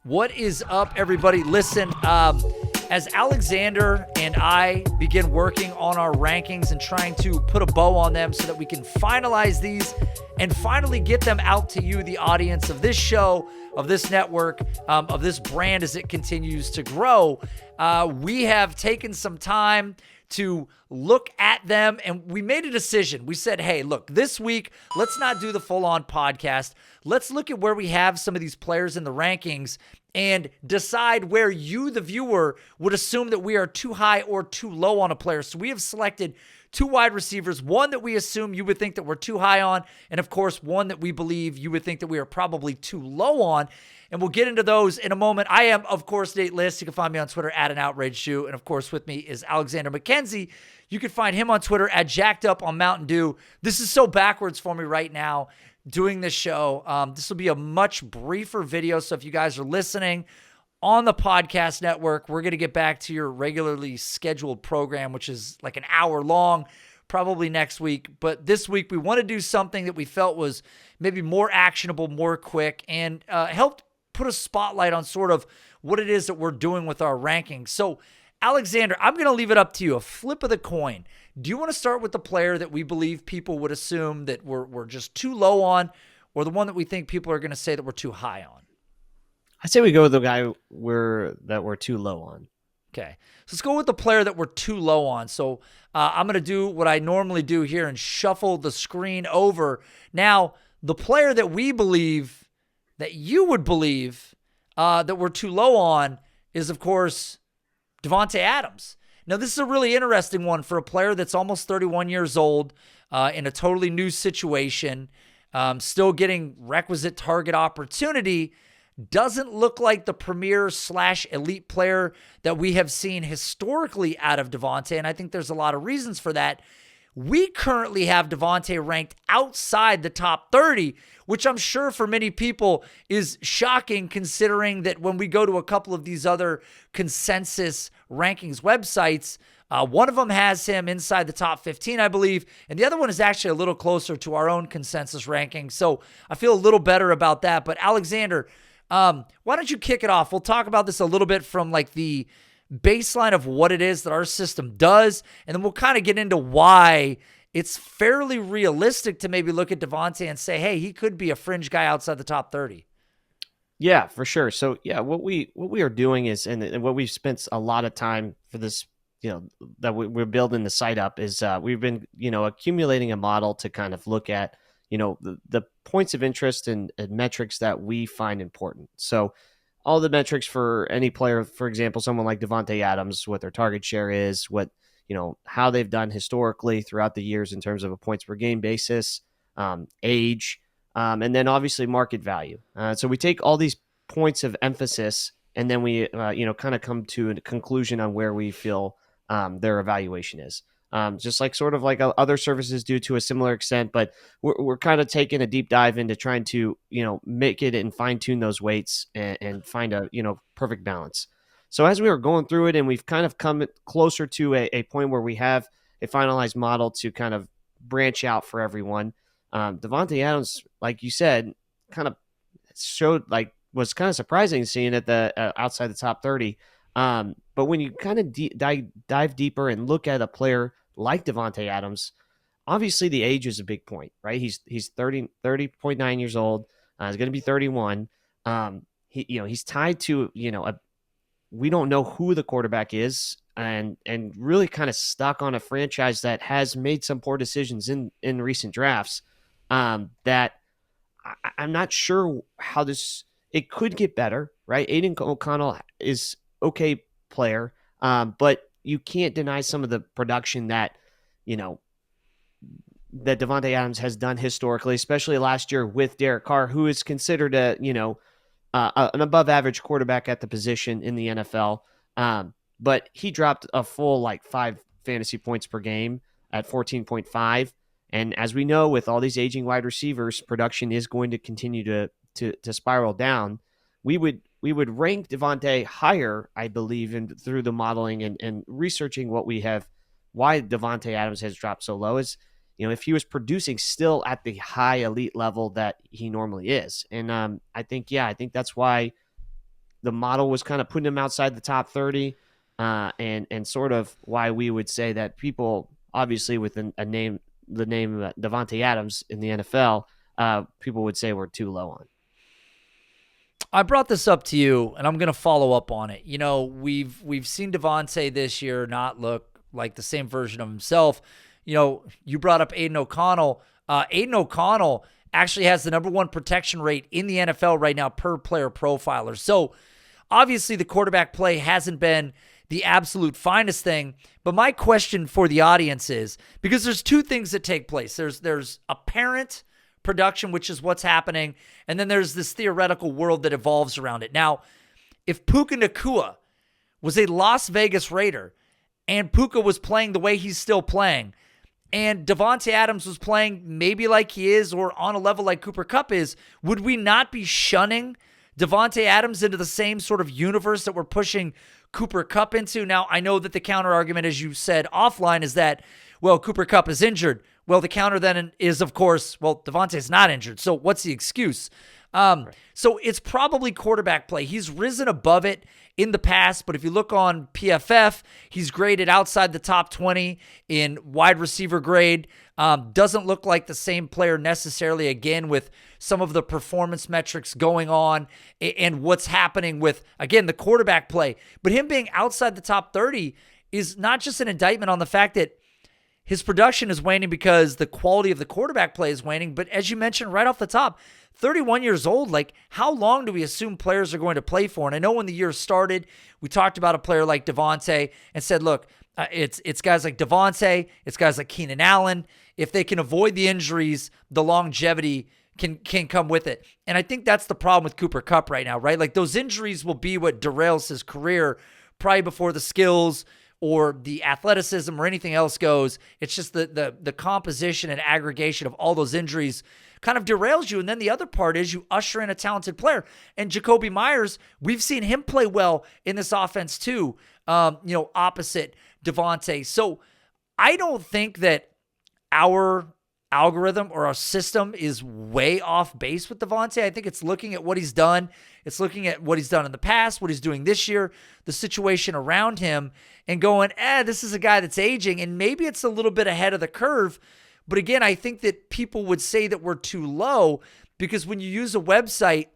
What is up, everybody? Listen, as Alexander and I begin working on our rankings and trying to put a bow on them so that we can finalize these and finally get them out to you, the audience of this show, of this network, of this brand as it continues to grow, we have taken some time to look at them, and we made a decision. We said, hey, look, this week, let's not do the full-on podcast. Let's look at where we have some of these players in the rankings and decide where you, the viewer, would assume that we are too high or too low on a player. So we have selected 2 wide receivers, one that we assume you would think that we're too high on, and of course, one that we believe you would think that we are probably too low on. And we'll get into those in a moment. I am, of course, Nate Liss. You can find me on Twitter at @AnOutrageShoe. And, of course, with me is Alexander MacKenzie. You can find him on Twitter at JackedUpOnMountain-Dew. This is so backwards for me right now doing this show. This will be a much briefer video. So if you guys are listening on the podcast network, we're going to get back to your regularly scheduled program, which is like an hour long, probably next week. But this week, we want to do something that we felt was maybe more actionable, more quick, and helped put a spotlight on sort of what it is that we're doing with our rankings. So, Alexander, I'm going to leave it up to you, a flip of the coin. Do you want to start with the player that we believe people would assume that we're just too low on, or the one that we think people are going to say that we're too high on? I say we go with the guy we're too low on. Okay, so let's go with the player that we're too low on. So I'm going to do what I normally do here and shuffle the screen over. Now, the player that we believe, that you would believe that we're too low on is, of course, Davante Adams. Now, this is a really interesting one for a player that's almost 31 years old in a totally new situation, still getting requisite target opportunity. Doesn't look like the premier/elite player that we have seen historically out of Davante, and I think there's a lot of reasons for that. We currently have Davante ranked outside the top 30, which I'm sure for many people is shocking, considering that when we go to a couple of these other consensus rankings websites, one of them has him inside the top 15, I believe, and the other one is actually a little closer to our own consensus ranking. So I feel a little better about that. But Alexander, why don't you kick it off? We'll talk about this a little bit from like the baseline of what it is that our system does, and then we'll kind of get into why it's fairly realistic to maybe look at Davante and say, hey, he could be a fringe guy outside the top 30. Yeah, for sure. So yeah, what we are doing is, and what we've spent a lot of time for this, that we're building the site up is we've been, accumulating a model to kind of look at, the points of interest and metrics that we find important. So all the metrics for any player, for example, someone like Davante Adams, what their target share is, what, how they've done historically throughout the years in terms of a points per game basis, age, and then obviously market value. So we take all these points of emphasis and then we, kind of come to a conclusion on where we feel their evaluation is. Just like sort of like other services do to a similar extent, but we're kind of taking a deep dive into trying to, make it and fine tune those weights and find a, perfect balance. So as we were going through it and we've kind of come closer to a point where we have a finalized model to kind of branch out for everyone, Davante Adams, like you said, kind of showed was kind of surprising seeing it outside the top 30. But when you kind of dive deeper and look at a player like Davante Adams, obviously the age is a big point, right? He's 30.9 years old. He's going to be 31. He's tied to, we don't know who the quarterback is, and really kind of stuck on a franchise that has made some poor decisions in recent drafts. That I'm not sure how it could get better, right? Aiden O'Connell is okay player, but you can't deny some of the production that that Davante Adams has done historically, especially last year with Derek Carr, who is considered an above average quarterback at the position in the NFL. But he dropped a full 5 fantasy points per game at 14.5. And as we know, with all these aging wide receivers, production is going to continue to spiral down. We would rank Davante higher, I believe, through the modeling and researching what we have, why Davante Adams has dropped so low is, if he was producing still at the high elite level that he normally is. And I think that's why the model was kind of putting him outside the top 30, and sort of why we would say that people, obviously with the name Davante Adams in the NFL, people would say we're too low on. I brought this up to you, and I'm going to follow up on it. We've seen Davante this year not look like the same version of himself. You brought up Aiden O'Connell. Aiden O'Connell actually has the number 1 protection rate in the NFL right now per player profiler. So obviously the quarterback play hasn't been the absolute finest thing. But my question for the audience is, because there's 2 things that take place. There's apparent production, which is what's happening, and then there's this theoretical world that evolves around it. Now, if Puka Nacua was a Las Vegas Raider and Puka was playing the way he's still playing, and Davante Adams was playing maybe like he is or on a level like Cooper Kupp is, would we not be shunning Davante Adams into the same sort of universe that we're pushing Cooper Kupp into? Now, I know that the counter argument, as you said offline, is that, well, Cooper Kupp is injured. Well, the counter then is, of course, well, Davante's not injured. So what's the excuse? Right. So it's probably quarterback play. He's risen above it in the past, but if you look on PFF, he's graded outside the top 20 in wide receiver grade. Doesn't look like the same player necessarily, again, with some of the performance metrics going on and what's happening with, again, the quarterback play. But him being outside the top 30 is not just an indictment on the fact that his production is waning because the quality of the quarterback play is waning. But as you mentioned right off the top, 31 years old, like how long do we assume players are going to play for? And I know when the year started, we talked about a player like Davante and said, look, it's guys like Davante, it's guys like Keenan Allen. If they can avoid the injuries, the longevity can come with it. And I think that's the problem with Cooper Kupp right now, right? Like those injuries will be what derails his career probably before the skills or the athleticism or anything else goes. It's just the composition and aggregation of all those injuries kind of derails you. And then the other part is you usher in a talented player. And Jacoby Myers, we've seen him play well in this offense too, opposite Davante. So I don't think that our algorithm or our system is way off base with Davante. I think it's looking at what he's done. It's looking at what he's done in the past, what he's doing this year, the situation around him, and going, this is a guy that's aging, and maybe it's a little bit ahead of the curve. But again, I think that people would say that we're too low because when you use a website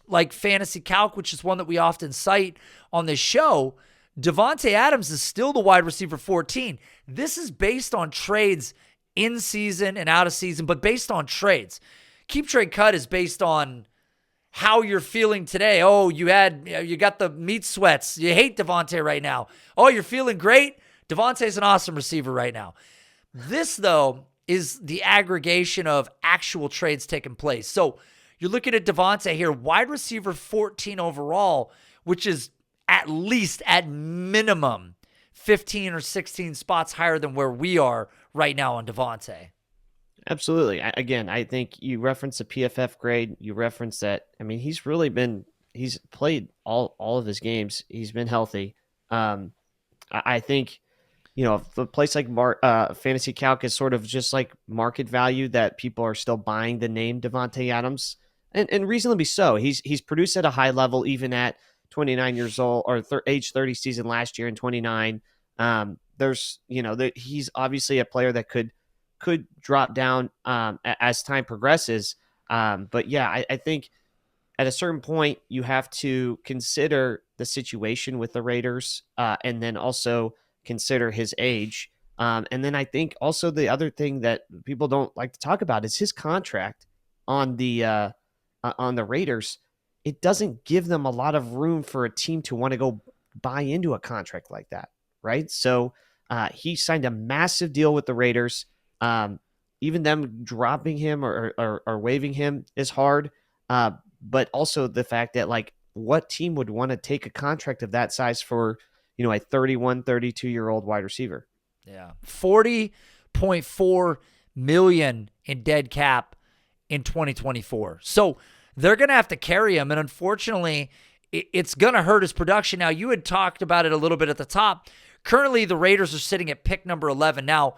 like Fantasy Calc, which is one that we often cite on this show, Davante Adams is still the wide receiver 14. This is based on trades in season and out of season, but based on trades. Keep Trade Cut is based on how you're feeling today. Oh, you got the meat sweats. You hate Davante right now. Oh, you're feeling great. Davante's an awesome receiver right now. This, though, is the aggregation of actual trades taking place. So you're looking at Davante here, wide receiver 14 overall, which is at least, at minimum, 15 or 16 spots higher than where we are right now on Davante. Absolutely. Again, I think you referenced the PFF grade. You referenced that. I mean, he's played all of his games. He's been healthy. I think, the place like Fantasy Calc is sort of just like market value that people are still buying the name Davante Adams, and reasonably so. He's produced at a high level even at 29 years old or age 30 season last year in 29. He's obviously a player that could drop down as time progresses. But yeah, I think at a certain point you have to consider the situation with the Raiders and then also consider his age. And then I think also the other thing that people don't like to talk about is his contract on the Raiders. It doesn't give them a lot of room for a team to want to go buy into a contract like that, right? So he signed a massive deal with the Raiders. Even them dropping him or waiving him is hard. But also the fact that, like, what team would want to take a contract of that size for, a 31, 32-year-old wide receiver? Yeah. $40.4 million in dead cap in 2024. So they're going to have to carry him. And unfortunately, it's going to hurt his production. Now, you had talked about it a little bit at the top. Currently, the Raiders are sitting at pick number 11. Now,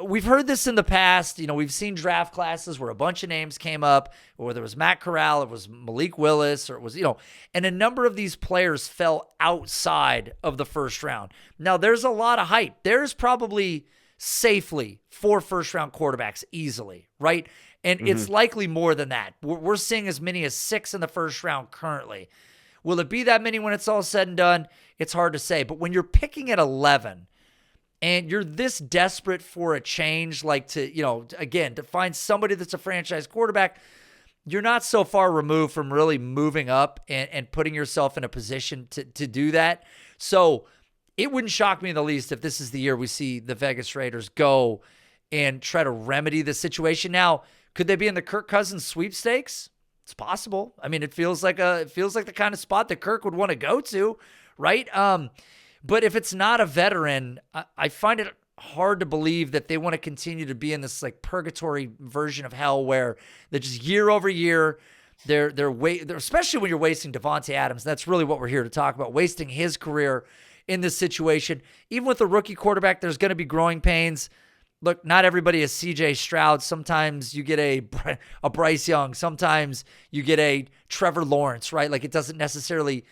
we've heard this in the past. We've seen draft classes where a bunch of names came up, or there was Matt Corral, it was Malik Willis, or it was, and a number of these players fell outside of the first round. Now, there's a lot of hype. There's probably safely 4 first-round quarterbacks easily, right? And it's likely more than that. We're seeing as many as 6 in the first round currently. Will it be that many when it's all said and done? It's hard to say. But when you're picking at 11, and you're this desperate for a change, like again, to find somebody that's a franchise quarterback, you're not so far removed from really moving up and putting yourself in a position to do that. So it wouldn't shock me in the least if this is the year we see the Vegas Raiders go and try to remedy the situation. Now, could they be in the Kirk Cousins sweepstakes? It's possible. I mean, it feels like the kind of spot that Kirk would want to go to, right? But if it's not a veteran, I find it hard to believe that they want to continue to be in this like purgatory version of hell where they're just year over year, they're especially when you're wasting Davante Adams. That's really what we're here to talk about, wasting his career in this situation. Even with a rookie quarterback, there's going to be growing pains. Look, not everybody is CJ Stroud. Sometimes you get a Bryce Young. Sometimes you get a Trevor Lawrence, right? Like it doesn't necessarily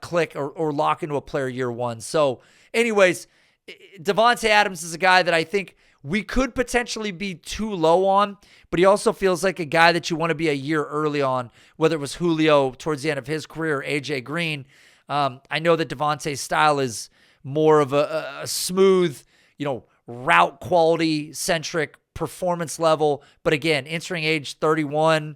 click or lock into a player year one. So anyways, Davante Adams is a guy that I think we could potentially be too low on, but he also feels like a guy that you want to be a year early on, whether it was Julio towards the end of his career or AJ Green. I know that Davante's style is more of a smooth, route quality centric performance level. But again, entering age 31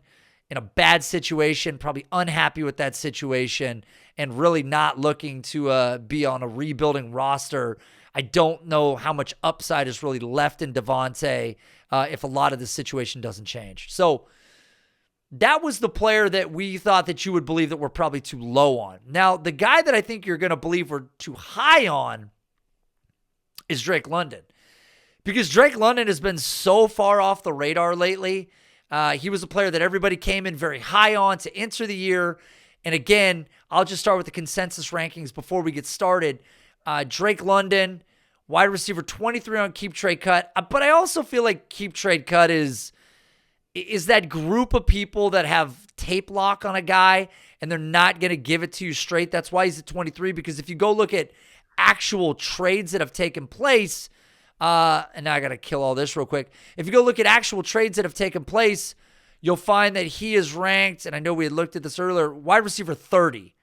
in a bad situation, probably unhappy with that situation and really not looking to be on a rebuilding roster. I don't know how much upside is really left in Davante if a lot of this situation doesn't change. So that was the player that we thought that you would believe that we're probably too low on. Now, the guy that I think you're going to believe we're too high on is Drake London. Because Drake London has been so far off the radar lately. He was a player that everybody came in very high on to enter the year. And again, I'll just start with the consensus rankings before we get started. Drake London, wide receiver 23 on Keep Trade Cut. But I also feel like Keep Trade Cut is that group of people that have tape lock on a guy and they're not going to give it to you straight. That's why he's at 23, because if you go look at actual trades that have taken place, and now I got to kill all this real quick. If you go look at actual trades that have taken place, you'll find that he is ranked, and I know we had looked at this earlier, wide receiver 30.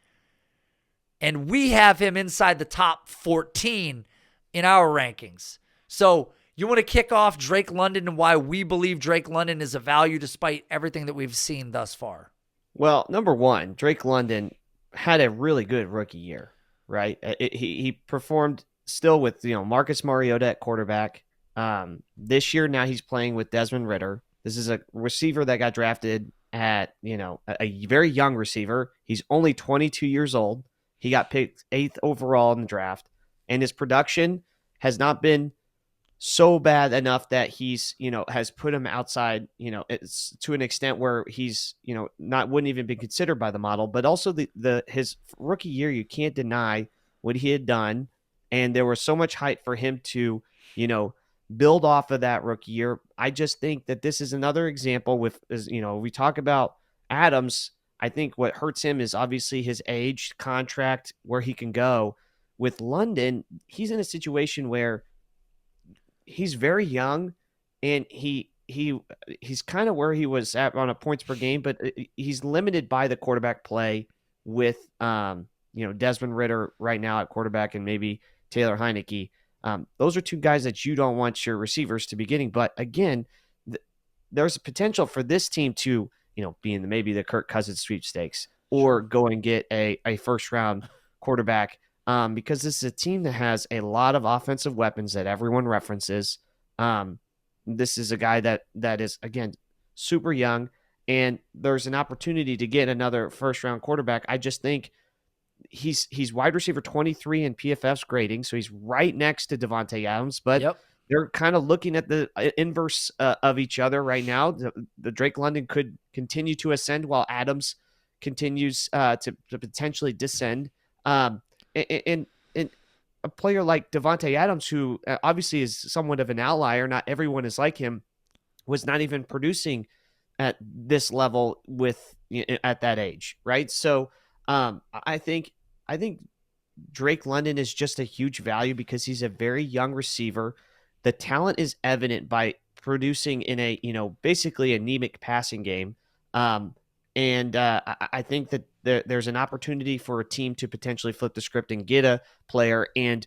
And we have him inside the top 14 in our rankings. So you want to kick off Drake London and why we believe Drake London is a value despite everything that we've seen thus far? Well, number one, Drake London had a really good rookie year, right? He performed still with Marcus Mariota at quarterback. This year now he's playing with Desmond Ridder. This is a receiver that got drafted at a very young receiver. He's only 22 years old. He got picked 8th overall in the draft, and his production has not been so bad enough that he's has put him outside it's to an extent where he's wouldn't even be considered by the model. But also his rookie year, you can't deny what he had done, and there was so much hype for him to build off of that rookie year. I just think that this is another example we talk about Adams. I think what hurts him is obviously his age, contract, where he can go. With London, he's in a situation where he's very young, and he's kind of where he was at on a points per game, but he's limited by the quarterback play with Desmond Ridder right now at quarterback and maybe Taylor Heineke. Those are two guys that you don't want your receivers to be getting. But again, there's a potential for this team to be in maybe the Kirk Cousins sweepstakes or go and get a first round quarterback. Because this is a team that has a lot of offensive weapons that everyone references. This is a guy that is, again, super young, and there's an opportunity to get another first-round quarterback. I just think he's wide receiver 23 in PFF's grading, so he's right next to Davante Adams, but they're kind of looking at the inverse of each other right now. The Drake London could continue to ascend while Adams continues to potentially descend. And a player like Davante Adams, who obviously is somewhat of an outlier, not everyone is like him, was not even producing at this level at that age, right? So I think Drake London is just a huge value because he's a very young receiver. The talent is evident by producing in a basically anemic passing game, and I think that there's an opportunity for a team to potentially flip the script and get a player, and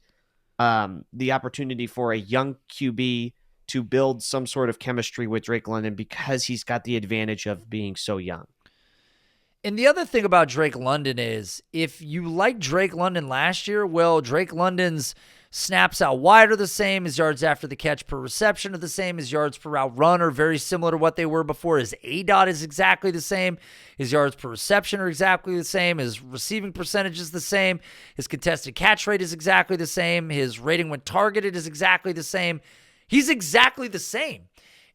the opportunity for a young QB to build some sort of chemistry with Drake London because he's got the advantage of being so young. And the other thing about Drake London is if you like Drake London last year, well, Drake London's snaps out wide are the same. His yards after the catch per reception are the same. His yards per route run are very similar to what they were before. His ADOT is exactly the same. His yards per reception are exactly the same. His receiving percentage is the same. His contested catch rate is exactly the same. His rating when targeted is exactly the same. He's exactly the same.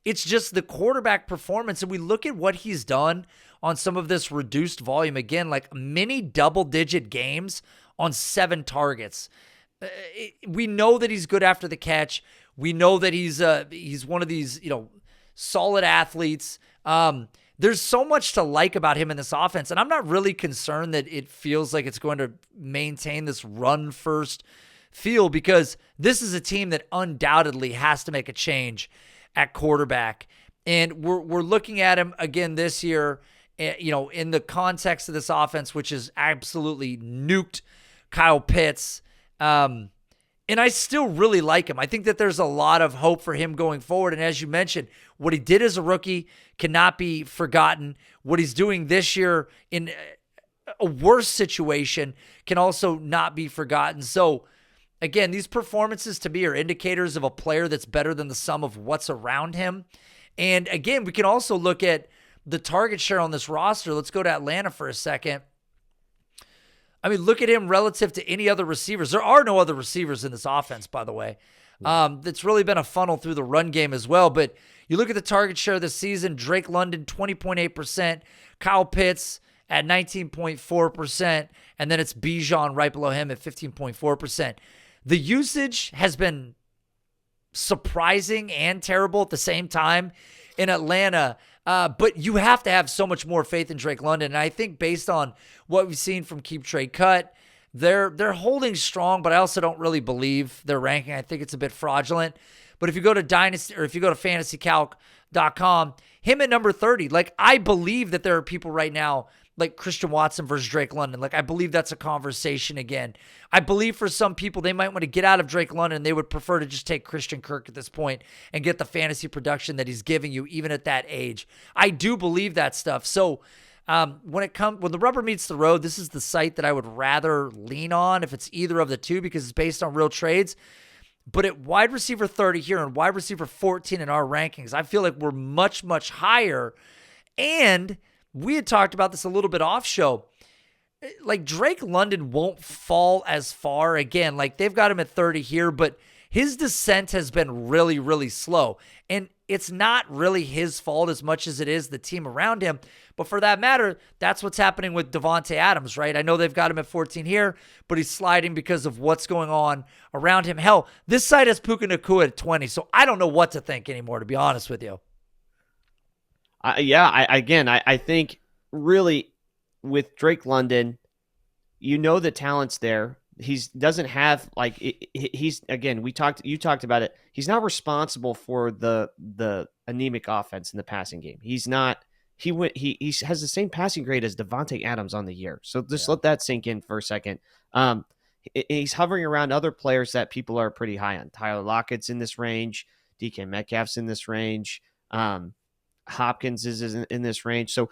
It's just the quarterback performance. And we look at what he's done on some of this reduced volume. Again, like many double-digit games on 7 targets. We know that he's good after the catch. We know that he's one of these, solid athletes. There's so much to like about him in this offense, and I'm not really concerned that it feels like it's going to maintain this run-first feel because this is a team that undoubtedly has to make a change at quarterback. And we're looking at him again this year, in the context of this offense, which is absolutely nuked Kyle Pitts. And I still really like him. I think that there's a lot of hope for him going forward. And as you mentioned, what he did as a rookie cannot be forgotten. What he's doing this year in a worse situation can also not be forgotten. So, again, these performances to me are indicators of a player that's better than the sum of what's around him. And again, we can also look at the target share on this roster. Let's go to Atlanta for a second. I mean, look at him relative to any other receivers. There are no other receivers in this offense, by the way. It's really been a funnel through the run game as well. But you look at the target share this season, Drake London, 20.8%, Kyle Pitts at 19.4%, and then it's Bijan right below him at 15.4%. The usage has been surprising and terrible at the same time in Atlanta. But you have to have so much more faith in Drake London. And I think based on what we've seen from Keep Trade Cut, they're holding strong, but I also don't really believe their ranking. I think it's a bit fraudulent. But if you go to Dynasty or if you go to fantasycalc.com, him at number 30, like I believe that there are people right now like Christian Watson versus Drake London. Like I believe that's a conversation again. I believe for some people, they might want to get out of Drake London. They would prefer to just take Christian Kirk at this point and get the fantasy production that he's giving you even at that age. I do believe that stuff. So when the rubber meets the road, this is the site that I would rather lean on if it's either of the two because it's based on real trades. But at wide receiver 30 here and wide receiver 14 in our rankings, I feel like we're much, much higher. And we had talked about this a little bit off show. Like Drake London won't fall as far again. Like they've got him at 30 here, but his descent has been really, really slow. And it's not really his fault as much as it is the team around him. But for that matter, that's what's happening with Davante Adams, right? I know they've got him at 14 here, but he's sliding because of what's going on around him. Hell, this side has Puka Nacua at 20, so I don't know what to think anymore, to be honest with you. I think really with Drake London, the talent's there. He's doesn't have like he's again. You talked about it. He's not responsible for the anemic offense in the passing game. He's not. He has the same passing grade as Davante Adams on the year. So just let that sink in for a second. He's hovering around other players that people are pretty high on. Tyler Lockett's in this range. DK Metcalf's in this range. Hopkins is in this range. So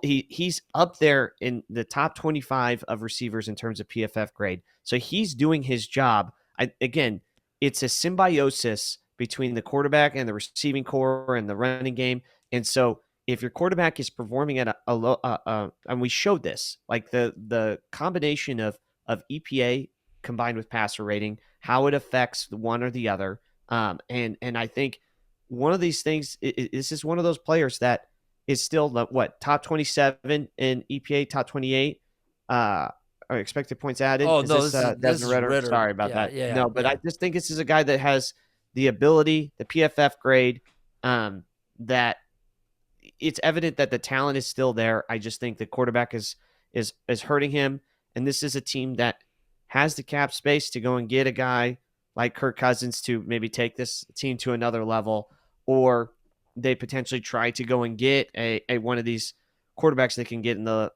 he's up there in the top 25 of receivers in terms of PFF grade. So he's doing his job. It's a symbiosis between the quarterback and the receiving core and the running game. And so if your quarterback is performing at a low, and we showed this, like the combination of EPA combined with passer rating, how it affects the one or the other. And I think one of these things, this is one of those players that is still top 27 in EPA, top 28, or expected points added. Oh, Is no, this, this is Desmond Ridder? Ridder. Sorry about Yeah, that. yeah, No, but yeah. I just think this is a guy that has the ability, the PFF grade, that it's evident that the talent is still there. I just think the quarterback is hurting him, and this is a team that has the cap space to go and get a guy like Kirk Cousins to maybe take this team to another level, or they potentially try to go and get a one of these quarterbacks they can get in the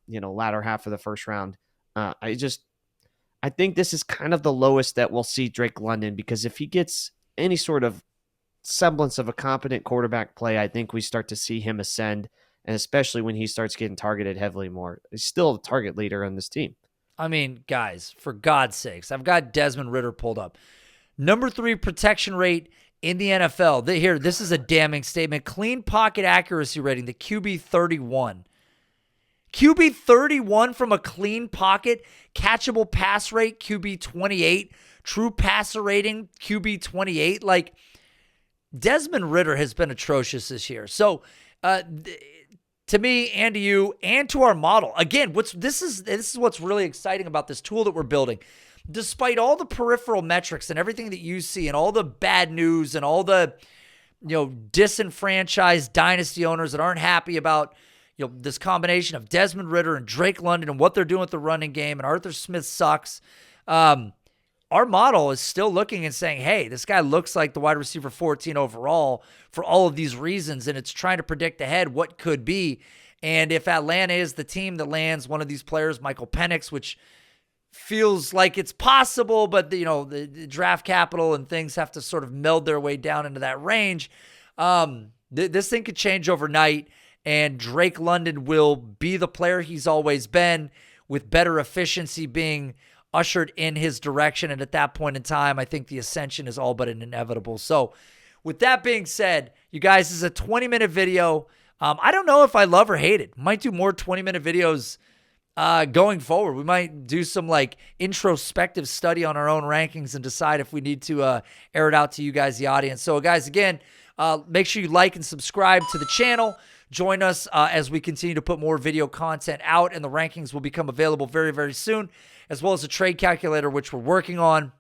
latter half of the first round. I think this is kind of the lowest that we'll see Drake London, because if he gets any sort of semblance of a competent quarterback play, I think we start to see him ascend, and especially when he starts getting targeted heavily more. He's still the target leader on this team. I mean, guys, for God's sakes, I've got Desmond Ridder pulled up. Number 3 protection rate in the NFL. Here, this is a damning statement. Clean pocket accuracy rating, the QB 31. QB 31 from a clean pocket. Catchable pass rate, QB 28. True passer rating, QB 28. Like, Desmond Ridder has been atrocious this year. So, to me and to you and to our model, again, this is what's really exciting about this tool that we're building. Despite all the peripheral metrics and everything that you see and all the bad news and all the disenfranchised dynasty owners that aren't happy about this combination of Desmond Ridder and Drake London and what they're doing with the running game, and Arthur Smith sucks. Our model is still looking and saying, hey, this guy looks like the wide receiver 14 overall for all of these reasons, and it's trying to predict ahead what could be. And if Atlanta is the team that lands one of these players, Michael Penix, which feels like it's possible, but the draft capital and things have to sort of meld their way down into that range. This thing could change overnight, and Drake London will be the player he's always been, with better efficiency being ushered in his direction. And at that point in time, I think the ascension is all but inevitable. So with that being said, you guys, this is a 20-minute video. I don't know if I love or hate it. Might do more 20-minute videos going forward. We might do some introspective study on our own rankings and decide if we need to air it out to you guys, the audience. So guys, again, make sure you like and subscribe to the channel. Join us as we continue to put more video content out, and the rankings will become available very, very soon, as well as a trade calculator, which we're working on.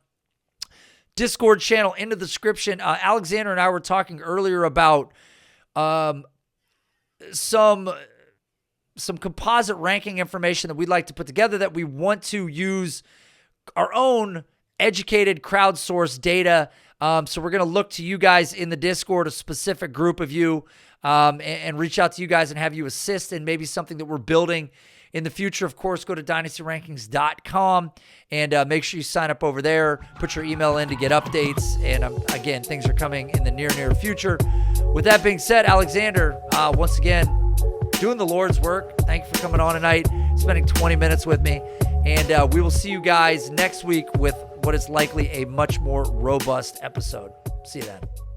Discord channel in the description. Alexander and I were talking earlier about some composite ranking information that we'd like to put together, that we want to use our own educated crowdsourced data. So we're going to look to you guys in the Discord, a specific group of you, and reach out to you guys and have you assist in maybe something that we're building in the future. Of course, go to dynastyrankings.com and make sure you sign up over there. Put your email in to get updates. And again, things are coming in the near future. With that being said, Alexander, once again, doing the Lord's work. Thank you for coming on tonight, spending 20 minutes with me. And we will see you guys next week with what is likely a much more robust episode. See you then.